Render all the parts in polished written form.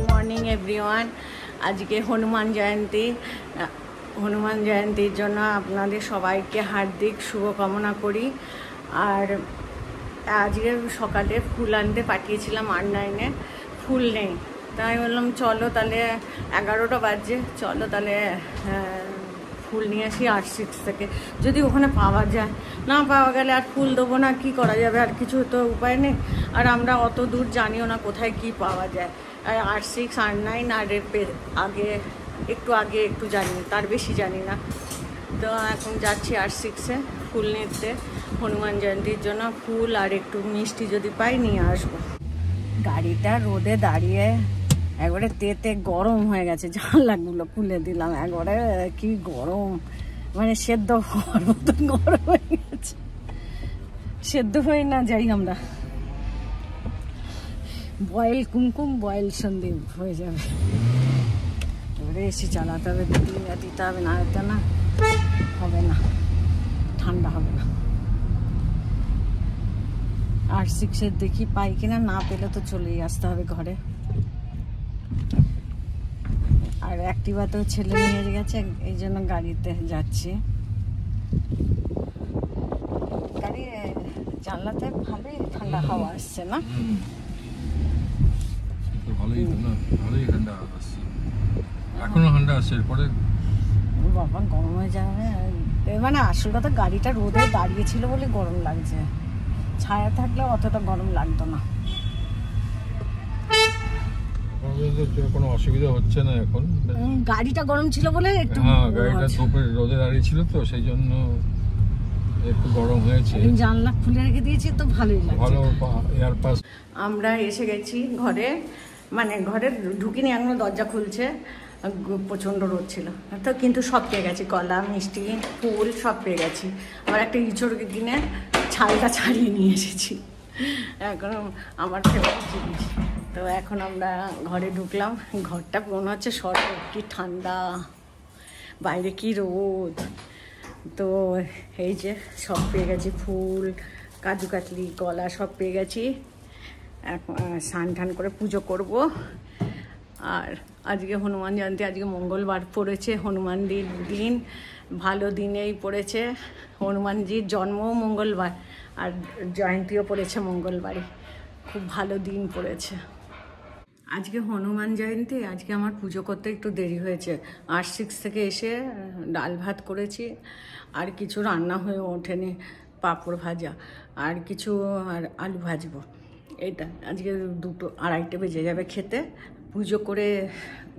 Morning everyone, আজকে হনুমান জয়ন্তীর জন্য আপনাদের সবাইকে হার্দিক শুভকামনা করি। আর আজকে সকালে ফুল আনতে পাঠিয়েছিলাম অনলাইনে, ফুল নেই, তাই বললাম চলো তাহলে 11টা বাজে, চলো তাহলে ফুল নিয়ে আসি R6 থেকে, যদি ওখানে পাওয়া যায়। না পাওয়া গেলে আর ফুল দেবো না, কি করা যাবে, আর কিছু তো উপায় নেই। আর আমরা অত দূর জানিও না কোথায় কি পাওয়া যায়। আর R6 R9 আর আগে একটু জানি, তার বেশি জানি না। তো এখন যাচ্ছি R6-এ ফুল নিতে হনুমান জয়ন্তীর জন্য। ফুল আর একটু মিষ্টি যদি পাই নিয়ে আসবো। গাড়িটা রোদে দাঁড়িয়ে একবারে তেতে গরম হয়ে গেছে, জানলাগুলো খুলে দিলাম, একবারে কি গরম, মানে সেদ্ধ হওয়ার মতন গরম হয়ে গেছে। সেদ্ধ হয়ে না যাই আমরা, বয়েল কুমকুম বয়েল সন্দীপ হয়ে যাবে। এবারে এসি চালাতে হবে, দিতে হবে, না হতে না হবে না, ঠান্ডা হবে না। R6-এর দেখি পাই কিনা, না পেলে তো চলেই আসতে হবে ঘরে। আর অ্যাক্টিভাতেও ছেলে নিয়ে গেছে, এই জন্য গাড়িতে যাচ্ছি। গাড়ি জানলাতে ভালোই ঠান্ডা হাওয়া আসছে না? ভালোই ঠান্ডা আসছে, এখনো ঠান্ডা আসছে, এরপরে বাবা গরম হয়ে যাবে। মানে আসল কথা, গাড়িটা রোদে দাঁড়িয়েছিল বলে গরম লাগছে, ছায়া থাকলে অতটা গরম লাগতো না। কোনো অসুবিধা হচ্ছে না এখন, গাড়িটা গরম ছিল বলে একটু, গাড়িটা রোদে দাঁড়িয়ে ছিল তো সেই জন্য একটু গরম হয়েছে। জানলা খুলে রেখে দিয়েছি তো ভালোই লাগছে, ভালো এয়ার পাস। আমরা এসে গেছি ঘরে, মানে ঘরে ঢুকিনি, এখনো দরজা খুলছে, প্রচণ্ড রোদ ছিল তো, কিন্তু সব পেয়ে গেছি, কলা মিষ্টি ফুল সব পেয়ে গেছি। আবার একটা ইঁচড়কে কিনে ছালটা ছাড়িয়ে নিয়ে এসেছি, এখন আমার ফেভারিট জিনিস। তো এখন আমরা ঘরে ঢুকলাম, ঘরটা মনে হচ্ছে শরৎ, কি ঠান্ডা, বাইরে কি রোদ। তো এই যে সব পেয়ে গেছি, ফুল কাজু কাতলি কলা সব পেয়ে গেছি। এখন স্নান টান করে পুজো করব। আর আজকে হনুমান জয়ন্তী, আজকে মঙ্গলবার পড়েছে, হনুমানজির দিন, ভালো দিনেই পড়েছে। হনুমানজির জন্মও মঙ্গলবার আর জয়ন্তীও পড়েছে মঙ্গলবারই, খুব ভালো দিন পড়েছে। আজকে হনুমান জয়ন্তী, আজকে আমার পুজো করতে একটু দেরি হয়েছে। R6 থেকে এসে ডাল ভাত করেছি, আর কিছু রান্না হয়ে ওঠেনি, পাঁপড় ভাজা আর কিছু, আর আলু ভাজবো। এটা আজকে 2টো 2:30 বেজে যাবে খেতে। পুজো করে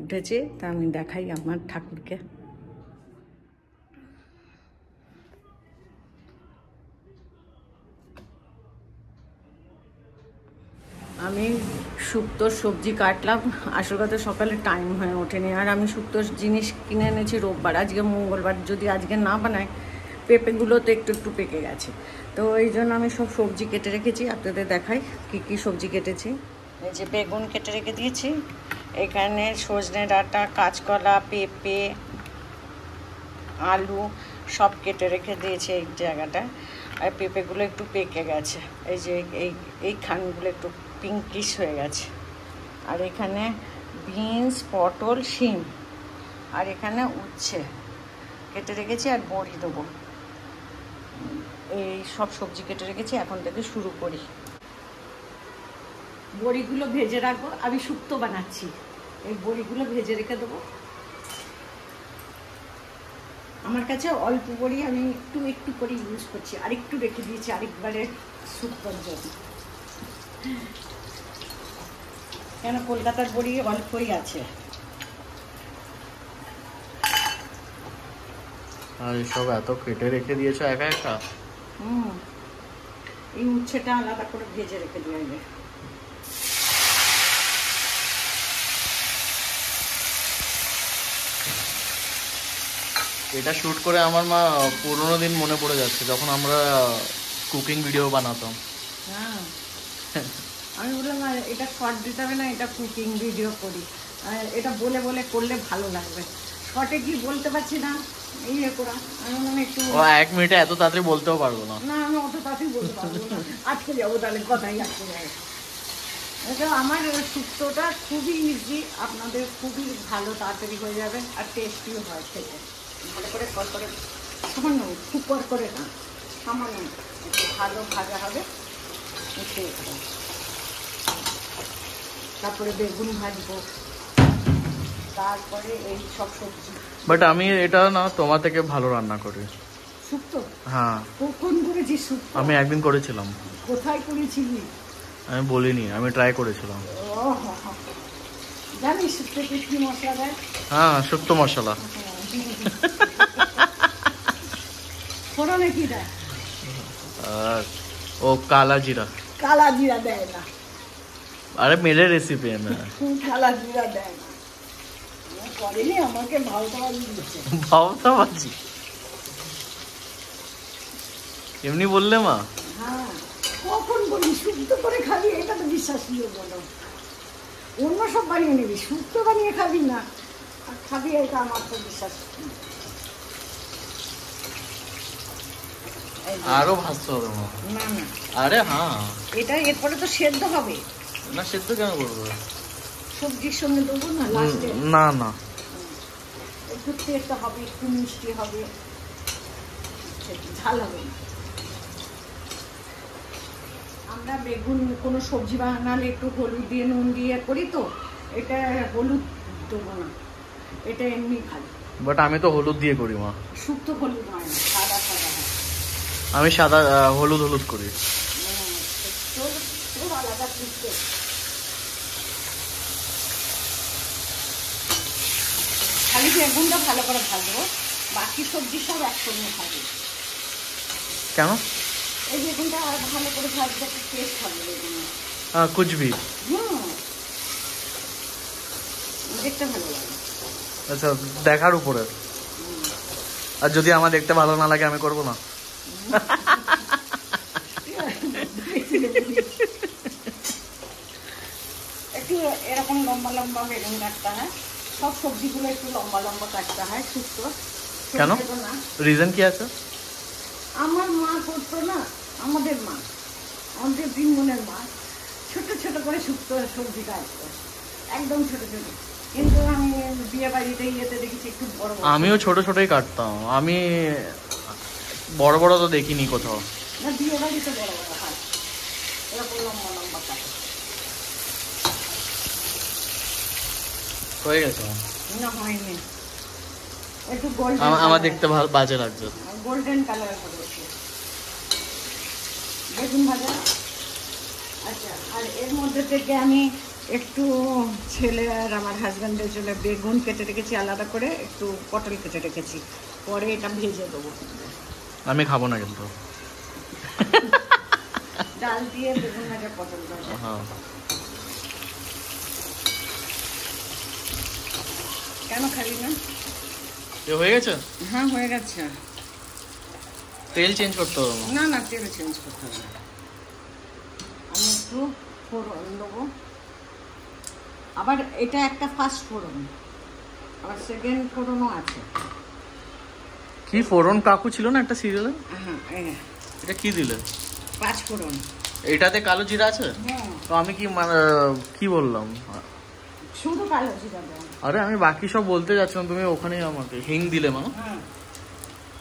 উঠেছি, তা আমি দেখাই আমার ঠাকুরকে। আমি শুক্তোর সবজি কাটলাম, আসল কথা সকালে টাইম হয়ে ওঠেনি। আর আমি শুক্তোর জিনিস কিনে এনেছি রোববার, আজকে মঙ্গলবার, যদি আজকে না বানাই, পেঁপেগুলো তো একটু পেকে গেছে, তো এই জন্য আমি সব সবজি কেটে রেখেছি। আপনাদের দেখাই কি কি সবজি কেটেছি। এই যে বেগুন কেটে রেখে দিয়েছি, এখানে সজনে ডাঁটা, কাঁচকলা, পেঁপে, আলু সব কেটে রেখে দিয়েছি এই জায়গাটায়। আর পেঁপেগুলো একটু পেকে গেছে, এই যে এই খানগুলো একটু পিঙ্কিশ হয়ে গেছে। আর এখানে বিনস, পটল, শিম, আর এখানে উচ্ছে কেটে রেখেছি, আর বড়ি দেবো। এই সব সবজি কেটে রেখেছি, এখন থেকে শুরু করি। বড়িগুলো ভেজে রাখবো, আমি শুক্তো বানাচ্ছি, এই বড়িগুলো ভেজে রেখে দেবো। আমার কাছে অল্প বড়ি, আমি একটু করে ইউজ করছি, আর একটু রেখে দিয়েছি আরেকবারে শুক্তোর জন্য, কেন কলকাতার বড়ি অল্পই আছে। আর সব এত কেটে রেখে দিয়েছো একা একা? এই উচ্ছেটা আলাদা করে ভেজে রেখে দিয়ে হবে। এটা শুট করে আমার মা পুরোনো দিন মনে পড়ে যাচ্ছে, যখন আমরা কুকিং ভিডিও বানাতাম। হ্যাঁ, আমি বললাম এটা শর্ট দিতে হবে না, এটা কুকিং ভিডিও করি, এটা বলে বলে করলে ভালো লাগবে। শর্টে কি বলতে পারছি না, ইয়ে করা, আমি মনে একটু 1 মিনিটে এত তাড়াতাড়ি বলতেও পারবো না। না, আমি অত তাড়াতাড়ি বলতে পারবো না, আজকে যাবো তাহলে কথাই আজকে যাবে। এটা আমার শুক্তোটা খুবই ইজি, আপনাদের খুবই ভালো তাড়াতাড়ি হয়ে যাবে আর টেস্টিও হয় খেতে। ভালো করে কর করে সামান্য খুব কর করে না, সামান্য একটু ভালো ভাজা হবে। তারপরে বেগুন ভাজবো, তারপরে এই সব সবজি। বাট আমি এটা না তোমার থেকে ভালো রান্না করি শুক্তো। হ্যাঁ কখন করেছিস শুক্তো? আমি একদিন করেছিলাম। কোথায় করেছিলি? আমি বলিনি, আমি ট্রাই করেছিলাম। জানিস শুক্তোতে কি মশলা দেয়? হ্যাঁ, শুক্তো মশলা। ফোড়নে কি দেয়? আর ও কালা জিরা। কালা জিরা দেয় না। আরে মেরে রেসিপি না, কালা জিরা দেয় না। করেনি, আমাকে ভাওতাবাজি দিচ্ছে। ভাওতাবাজি এমনি বললে মা? হ্যাঁ, কখন বলি শুক্তো করে খাবি, এটা তো বিশ্বাস নিয়ে বলো। অন্য সব বানিয়ে নিবি, শুক্তো বানিয়ে খাবি না আর খাবি, এটা আমার তো বিশ্বাস নেই। আরো ভাজতে হবে মা। না না, আরে হ্যাঁ, এটা এরপরে তো সেদ্ধ হবে। না সেদ্ধ কেন করবো? সবজির সঙ্গে দেবো না লাস্টে। না না, একটু তেতো হবে, একটু মিষ্টি হবে, ঝাল হবে না। আমরা বেগুন কোনো সবজি বানালে একটু হলুদ দিয়ে নুন দিয়ে করি, তো এটা হলুদ দেবো না, এটা এমনি খালি। বাট আমি তো হলুদ দিয়ে করি মা। শুক্তো হলুদ হয় না, সাদা সাদা হয়। আমি সাদা হলুদ হলুদ করি। তোর আলাদা শুক্তো। খালি বেগুনটা ভালো করে ভাজবো, বাকি সবজি সব একসঙ্গে ভাজবো। কেন? এই বেগুনটা ভালো করে ভাজলে একটা টেস্ট হবে বেগুনে। কুচবি। দেখতে ভালো লাগে। আচ্ছা, দেখার উপরে। আর যদি আমার দেখতে ভালো না লাগে আমি করবো না। একটু এরকম লম্বা লম্বা বেগুন কাটতে হয়, সব সবজিগুলো একটু লম্বা লম্বা কাটতে হয় শুক্তো। কেন? না, রিজন কি আছে? আমার মা করতো না, আমাদের মা, আমাদের তিন বোনের মা ছোট ছোট করে শুক্তো সবজি কাটতো, একদম ছোট ছোট। কিন্তু আমি বিয়ে বাড়িতে ইয়েতে দেখেছি একটু বড় বড়। আমিও ছোট ছোটই কাটতাম, আমি বড় বড় তো দেখিনি কোথাও। না, বিয়ে বাড়িতে বড় বড় হয়, এরকম লম্বা লম্বা কাটে। হয়ে গেছে না, হয়নি, একটু গোল্ডেন। আমার দেখতে ভালো বাজে লাগছে। গোল্ডেন কালার করেছে বেগুন ভাজা। আচ্ছা, আর এর মধ্যে থেকে আমি একটু ছেলে আর আমার হাজব্যান্ডের জন্য বেগুন কেটে রেখেছি আলাদা করে, একটু পটল কেটে রেখেছি, পরে এটা ভেজে দেবো। আমি খাবো না কিন্তু। ডাল দিয়ে বেগুন ভাজা, পটল ভাজা। হ্যাঁ, কেন খাবি না? এ হয়ে গেছে? হ্যাঁ, হয়ে গেছে। তেল চেঞ্জ করতে হবে? না না, তেল চেঞ্জ করতে হবে না। আমি একটু ফোড়ন দেবো, আবার এটা একটা ফার্স্ট ফোড়ন, আবার সেকেন্ড ফোড়নও আছে। কি ফোড়ন কাকু ছিল না একটা সিরিয়ালে? হ্যাঁ, এটা কি দিলে? পাঁচ ফোড়ন। এটাতে কালো জিরা আছে? হ্যাঁ, তো আমি কি কি বললাম? শুধু কালো জিরা দেবো। আরে আমি বাকি সব বলতে যাচ্ছিলাম, তুমি ওখানেই আমাকে হিং দিলে মা। হ্যাঁ,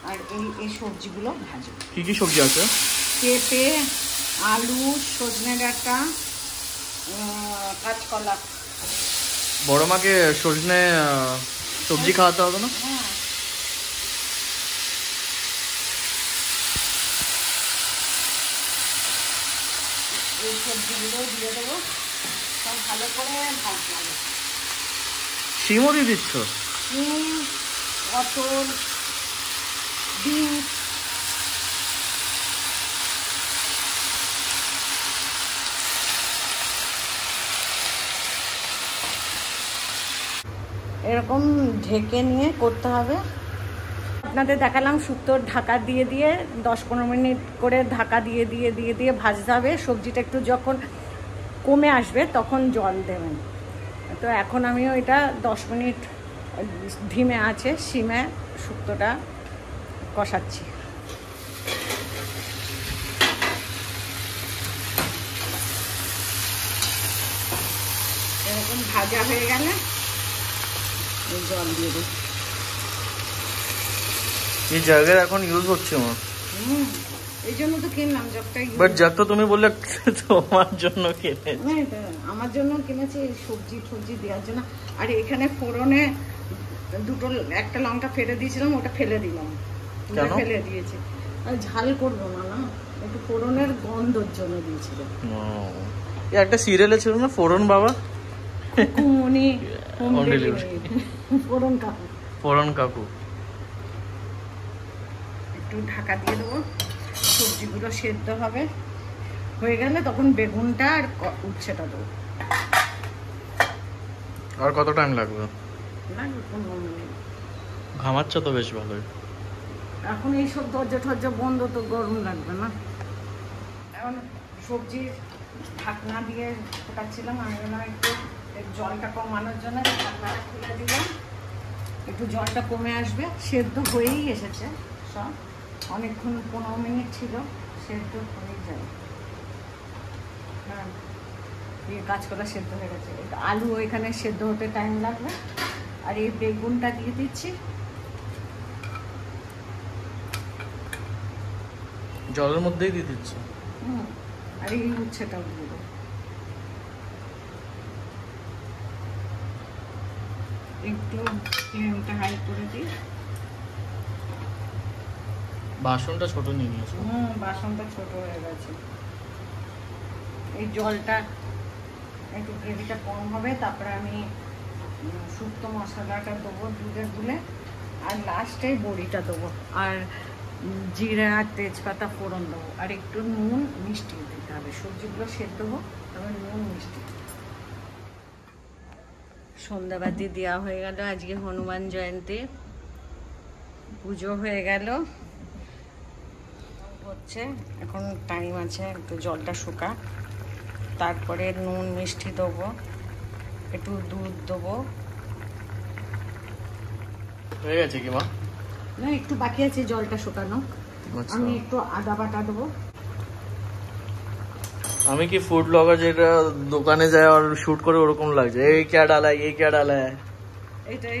আর এই সবজিগুলো ভাজবো। কি কি সবজি আছে? পেঁপে, আলু, সজনে ডাঁটা, কাঁচকলা। বড় মাকে সজনে সবজি খাওয়াতে হবে না? হ্যাঁ, এই সবজিগুলো দিয়ে দেবো, সব ভালো করে ভাজবো। শিমও দিয়ে দিচ্ছ? শিম, পটল, বিনস, এরকম ঢেকে নিয়ে করতে হবে। আপনাদের দেখালাম শুক্তোর ঢাকা দিয়ে দিয়ে 10-15 মিনিট করে ঢাকা দিয়ে দিয়ে দিয়ে দিয়ে ভাজতে হবে। সবজিটা একটু যখন কমে আসবে তখন জল দেবেন। তো এখন আমিও এটা 10 মিনিট ধিমে আছে সিমে শুক্তোটা কষাচ্ছি। এরকম ভাজা হয়ে গেলে জল দিয়ে দেবো। এই জায়গায় এখন ইউজ হচ্ছে আমার, এই জন্য তো কিনলাম জগটা। বাট জগ তো তুমি বললে তোমার জন্য কিনে। আমার জন্য কিনেছি সবজি টবজি দেওয়ার জন্য। আর এখানে ফোড়নে একটা লঙ্কা ফেলে দিয়েছিলাম, ওটা ফেলে দিলাম। ফেলে দিয়েছি, আর ঝাল করবো না, একটু ফোড়নের গন্ধর জন্য দিয়েছিলাম। একটা সিরিয়ালে ছিল না ফোড়ন বাবা, ফোড়ন কাকু। ফোড়ন কাকু। একটু ঢাকা দিয়ে দেবো, সবজিগুলো সেদ্ধ হবে, হয়ে গেলে তখন বেগুনটা আর উচ্ছেটা দেবো। আর কত টাইম লাগবে? লাগবে 15 মিনিট। ঘামাচ্ছ তো বেশ ভালোই। এখন এইসব দরজা টরজা বন্ধ, তো গরম লাগবে না। এখন সবজির ঢাকনা দিয়ে ফোটাচ্ছিলাম, আমি একটু জলটা কমানোর জন্য ঢাকনাটা খুলে দিলাম, একটু জলটা কমে আসবে। সেদ্ধ হয়েই এসেছে সব, অনেকক্ষণ 15 মিনিট ছিল, সেদ্ধ হয়ে যায়। হ্যাঁ, এই কাঁচকলা সেদ্ধ হয়ে গেছে। আলু এখানে সেদ্ধ হতে টাইম লাগবে। আর এই বেগুনটা দিয়ে দিচ্ছি, জলের মধ্যেই দিয়ে দিচ্ছ। আর এই উচ্ছেটাও দিয়ে দেবো। একটু ফ্লেমটা হাই করে দিই। বাসনটা ছোট নিয়ে নিয়েছো। বাসনটা ছোট হয়ে গেছে। এই জলটা একটু গ্রেভিটা কম হবে, তারপরে আমি শুক্তো মশলাটা দেবো দুধে গুলে, আর লাস্টে বড়িটা দেবো, আর জিরা আর তেজপাতা ফোড়ন দেবো, আর একটু নুন মিষ্টি দিতে হবে। সবজিগুলো সেদ্ধ দেবো, তারপর নুন মিষ্টি। সন্ধ্যাবাতি দেওয়া হয়ে গেল। আজকে হনুমান জয়ন্তী, পুজো হয়ে গেল, হচ্ছে এখন টাইম আছে, একটু জলটা শুকা, তারপরে নুন মিষ্টি দেবো, একটু দুধ দেবো। হয়ে গেছে কি মা? না, একটু বাকি আছে জলটা শুকানো। আমি একটু আদা বাটা দেবো। আমি কি ফুড ব্লগার, যেটা দোকানে যায় আর শুট করে ওরকম লাগছে। এই ক্যা ডালা এই ক্যা ডালা? এটাই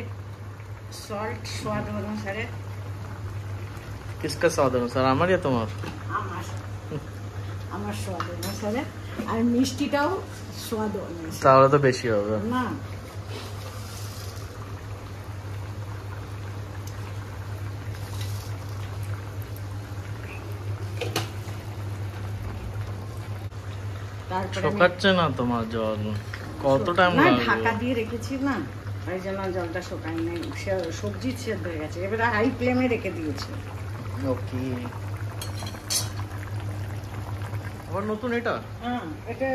সল্ট স্বাদ অনুসারে। কিসকা স্বাদ অনুসার, আমার ইয়া তোমার? আমার স্বাদ অনুসারে, আর মিষ্টিটাও স্বাদ অনুসারে। তাহলে তো বেশি হবে না, শুকাচ্ছে না তোমার জল? কত টাইম লাগবে? ঢাকা দিয়ে রেখেছি না, ওই জন্য জলটা শুকায় নাই। সবজি সেদ্ধ হয়ে গেছে, এবারে হাই ফ্লেমে রেখে দিয়েছি। ওকে, আবার নতুন এটা? হ্যাঁ, এটা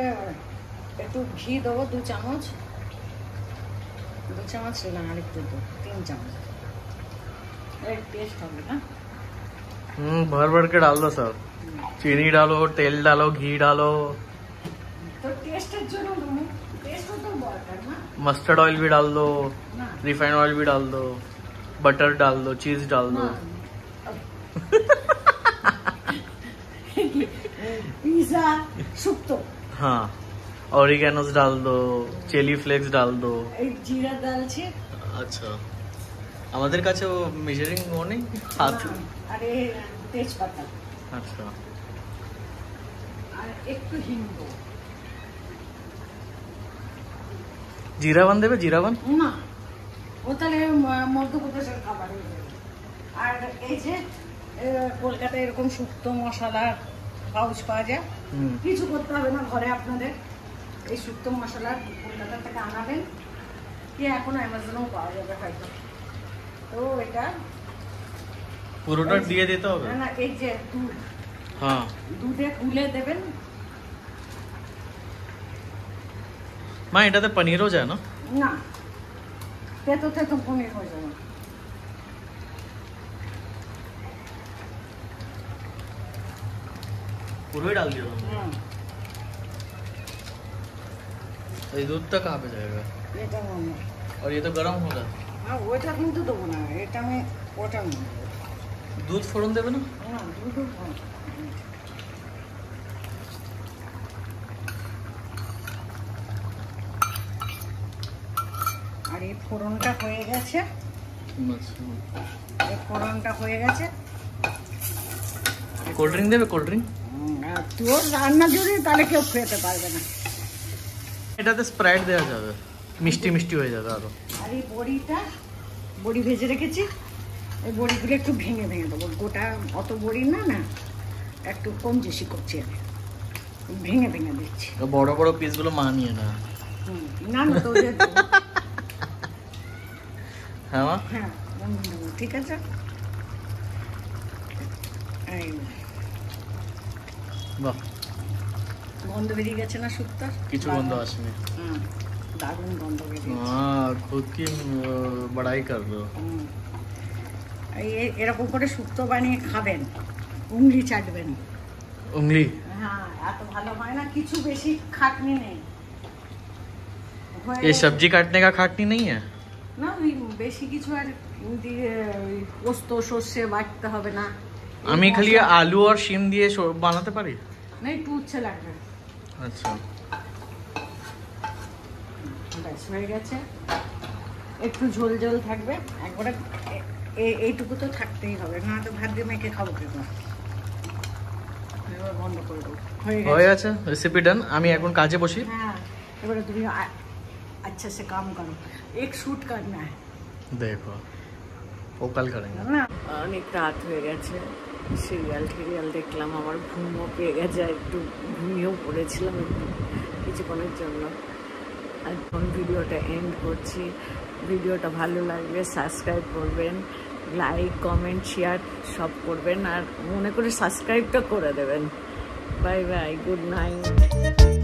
একটু ঘি দেবো 2 চামচ। 2 চামচ না, আর একটু দেবো, 3 চামচ। टेस्ट होगा ना। भर भर के डाल दो सब, चीनी डालो, तेल डालो, घी डालो, तो टेस्ट तो ना, मस्टर्ड ऑयल भी डाल दो, रिफाइंड ऑयल भी डाल दो, बटर डाल दो, चीज डाल दो, पिज़्ज़ा शुक्तो, हाँ, ऑरिगेनोस डाल दो, चिली फ्लेक्स डाल दो, जीरा डालছি। আচ্ছা, আমাদের কাছে ও মেজারিং ও নেই হাত। আরে তেজপাতা, আচ্ছা, আর একটু হিং দেবো। জিরাবান দেবে? জিরাবান না, ও তাহলে মধ্যপ্রদেশের খাবার হয়ে যাবে। আর এই যে কলকাতায় এরকম শুক্তো মশলা পাউচ পাওয়া যায়, কিছু করতে হবে না ঘরে আপনাদের। এই শুক্তো মশলা কলকাতা থেকে আনাবেন, কি এখন অ্যামাজনেও পাওয়া যাবে হয়তো। তো এটা পুরোটা দিয়ে দিতে হবে না, এই যে দুধ, হ্যাঁ, দুধে গুলে দেবেন। মা এটাতে পনিরও যায় না? না, তেতো তেতো পনির হয়ে যাবে। पूरा डाल दिया ये दूध तक कहाँ पे जाएगा? এটা মনে, और ये तो गर्म होगा। হ্যাঁ ওইটা কিন্তু দেবো না, এটা আমি ওটা নেব। दूध फोड़न देवे ना? না, দুধও এই ফোড়নটা হয়ে গেছে, এই ফোড়নটা হয়ে গেছে। কোল্ড ড্রিঙ্ক দেবে? কোল্ড ড্রিঙ্ক তোর রান্না যদি তাহলে কেউ খেতে পারবে না। এটাতে স্প্রাইট দেওয়া যাবে, মিষ্টি মিষ্টি হয়ে যাবে আরো। আর এই বড়িটা, বড়ি ভেজে রেখেছি, এই বড়িগুলো একটু ভেঙে ভেঙে দেবো। গোটা অত বড়ি না, না একটু কম বেশি করছি আমি, ভেঙে ভেঙে দিচ্ছি। বড় বড় পিসগুলো মা নিয়ে না। না না তো হ্যাঁ মা, হ্যাঁ ঠিক আছে। এই বাহ, গন্ধ বেরিয়ে গেছে না শুক্তার? কিছু গন্ধ আসেনি। দারুণ গন্ধ বেরিয়ে খুদ কি বড়াই কর রো। এরকম করে শুক্তো বানিয়ে খাবেন, উংলি চাটবেন। উংলি? হ্যাঁ, এত ভালো হয় না, কিছু বেশি খাটনি নেই। ये सब्जी काटने का खाटनी नहीं है না, ওই বেশি কিছু আর দিয়ে পোস্ত সর্ষে বাটতে হবে না। আমি খালি আলু আর শিম দিয়ে বানাতে পারি না, একটু উচ্ছে লাগবে। আচ্ছা, ব্যাস হয়ে গেছে। একটু ঝোল ঝোল থাকবে একবারে, এইটুকু তো থাকতেই হবে, না তো ভাত দিয়ে মেখে খাবো কেন। এবার বন্ধ করে দেবো। হয়ে গেছে, রেসিপি ডান। আমি এখন কাজে বসি। হ্যাঁ, এবারে তুমি अच्छा से काम करो, एक शूट करना है। দেখো, ও কাল করেন না, অনেক রাত হয়ে গেছে, সিরিয়াল দেখলাম, আমার ঘুমও পেয়ে গেছে, একটু ঘুমিয়েও পড়েছিলাম একটু কিছুক্ষণের জন্য। এখন ভিডিওটা এন্ড করছি। ভিডিওটা ভালো লাগলে সাবস্ক্রাইব করবেন, লাইক কমেন্ট শেয়ার সব করবেন, আর মনে করে সাবস্ক্রাইবটা করে দেবেন। Bye bye, good night.